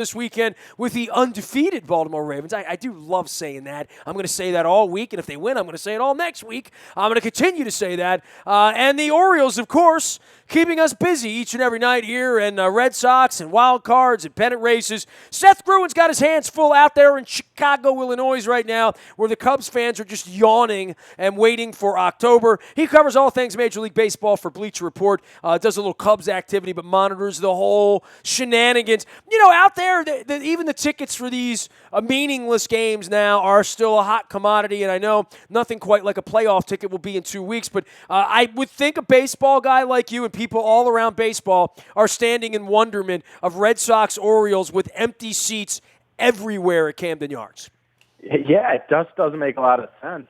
this weekend with the undefeated Baltimore Ravens. I do love saying that. I'm going to say that all week, and if they win, I'm going to say it all next week. I'm going to continue to say that. And the Orioles, of course, keeping us busy each and every night here, and Red Sox and wild cards and pennant races. Seth Gruen's got his hands full out there in Chicago, Illinois right now, where the Cubs fans are just yawning and waiting for October. He covers all things Major League Baseball for Bleacher Report, does a little Cubs activity, but monitors the whole shenanigans. Out there, even the tickets for these meaningless games now are still a hot commodity, and I know nothing quite like a playoff ticket will be in 2 weeks, but I would think a baseball guy like you and people all around baseball are standing in wonderment of Red Sox Orioles with empty seats everywhere at Camden Yards. Yeah, it just doesn't make a lot of sense.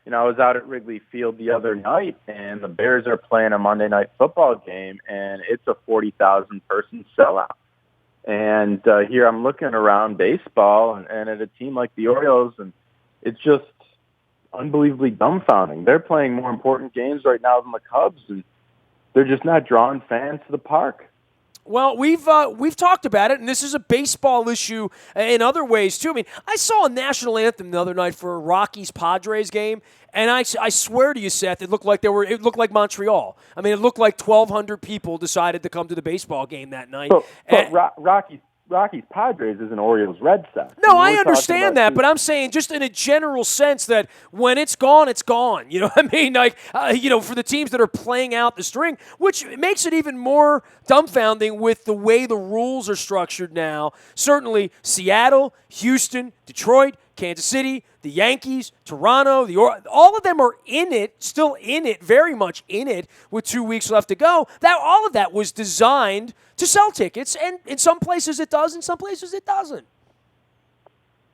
I was out at Wrigley Field the other night, and the Bears are playing a Monday Night Football game, and it's a 40,000-person sellout. And here I'm looking around baseball and at a team like the Orioles, and it's just unbelievably dumbfounding. They're playing more important games right now than the Cubs, and they're just not drawing fans to the park. Well, we've talked about it, and this is a baseball issue in other ways, too. I mean, I saw a national anthem the other night for a Rockies-Padres game, and I swear to you, Seth, it looked like Montreal. I mean, it looked like 1,200 people decided to come to the baseball game that night. But Rockies Padres is an Orioles Red Sox. No, I understand that, but I'm saying just in a general sense that when it's gone, it's gone. You know what I mean? Like, for the teams that are playing out the string, which makes it even more dumbfounding with the way the rules are structured now. Certainly Seattle, Houston, Detroit, Kansas City, the Yankees, Toronto, all of them are in it, still in it, very much in it, with 2 weeks left to go. All of that was designed to sell tickets, and in some places it does, in some places it doesn't.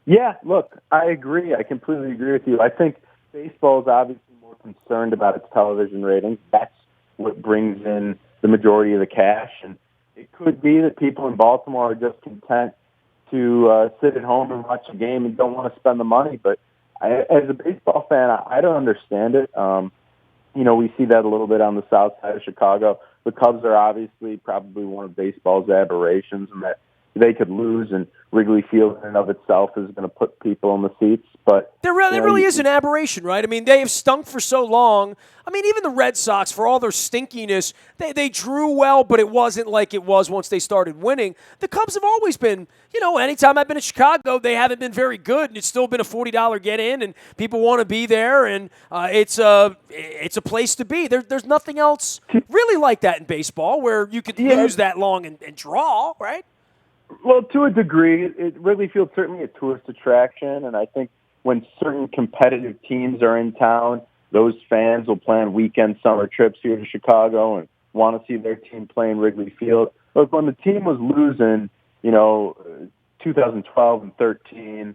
Yeah, look, I agree. I completely agree with you. I think baseball is obviously more concerned about its television ratings. That's what brings in the majority of the cash, and it could be that people in Baltimore are just content to sit at home and watch a game and don't want to spend the money. But as a baseball fan, I don't understand it. We see that a little bit on the south side of Chicago. The Cubs are obviously probably one of baseball's aberrations, and that they could lose, and Wrigley Field in and of itself is going to put people in the seats. But there really is an aberration, right? I mean, they have stunk for so long. I mean, even the Red Sox, for all their stinkiness, they drew well, but it wasn't like it was once they started winning. The Cubs have always been, anytime I've been in Chicago, they haven't been very good, and it's still been a $40 get-in, and people want to be there, and it's a place to be. There's nothing else really like that in baseball where you could lose that long and draw, right? Well, to a degree, it Wrigley Field's certainly a tourist attraction, and I think when certain competitive teams are in town, those fans will plan weekend summer trips here to Chicago and want to see their team play in Wrigley Field. Look, when the team was losing, 2012 and 13,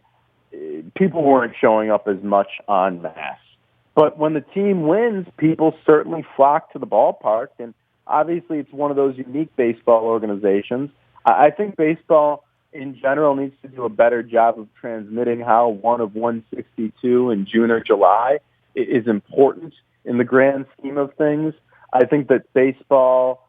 people weren't showing up as much en masse. But when the team wins, people certainly flock to the ballpark, and obviously it's one of those unique baseball organizations. I think baseball in general needs to do a better job of transmitting how one of 162 in June or July is important in the grand scheme of things. I think that baseball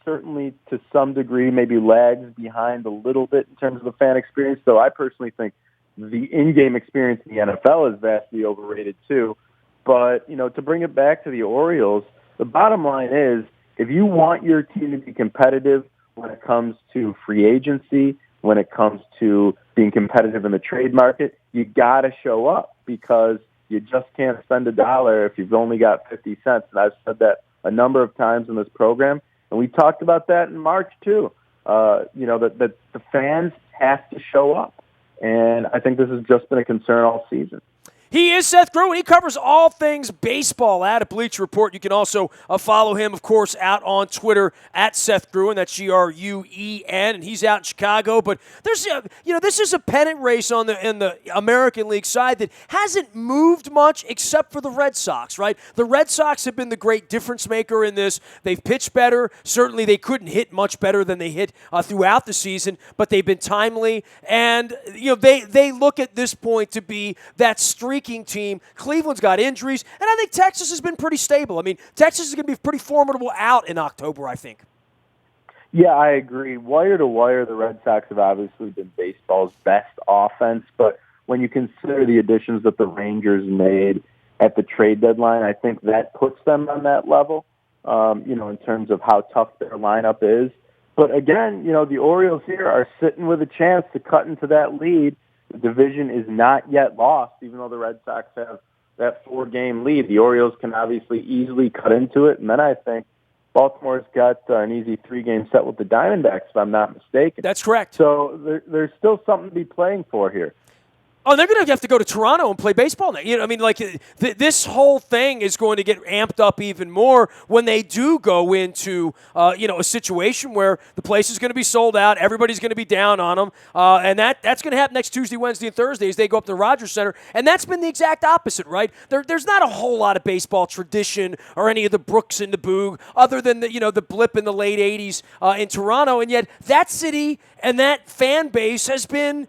certainly to some degree maybe lags behind a little bit in terms of the fan experience, though I personally think the in-game experience in the NFL is vastly overrated too. But, to bring it back to the Orioles, the bottom line is if you want your team to be competitive when it comes to free agency, when it comes to being competitive in the trade market, you got to show up because you just can't spend $1 if you've only got 50 cents. And I've said that a number of times in this program, and we talked about that in March too. That the fans have to show up, and I think this has just been a concern all season. He is Seth Gruen. He covers all things baseball at Bleacher Report. You can also follow him, of course, out on Twitter at Seth Gruen. That's Gruen, and he's out in Chicago. But there's, this is a pennant race in the American League side that hasn't moved much except for the Red Sox, right? The Red Sox have been the great difference maker in this. They've pitched better. Certainly, they couldn't hit much better than they hit throughout the season, but they've been timely, and they look at this point to be that streaking team. Cleveland's got injuries, and I think Texas has been pretty stable. I mean, Texas is going to be pretty formidable out in October, I think. Yeah, I agree. Wire to wire, the Red Sox have obviously been baseball's best offense, but when you consider the additions that the Rangers made at the trade deadline, I think that puts them on that level, in terms of how tough their lineup is. But again, the Orioles here are sitting with a chance to cut into that lead. The division is not yet lost, even though the Red Sox have that 4-game lead. The Orioles can obviously easily cut into it, and then I think Baltimore's got an easy 3-game set with the Diamondbacks, if I'm not mistaken. That's correct. So there's still something to be playing for here. Oh, they're going to have to go to Toronto and play baseball now. This whole thing is going to get amped up even more when they do go into, a situation where the place is going to be sold out. Everybody's going to be down on them. And that's going to happen next Tuesday, Wednesday, and Thursday as they go up to the Rogers Center. And that's been the exact opposite, right? There's not a whole lot of baseball tradition or any of the Brooks and the Boog other than the blip in the late 80s in Toronto. And yet that city and that fan base has been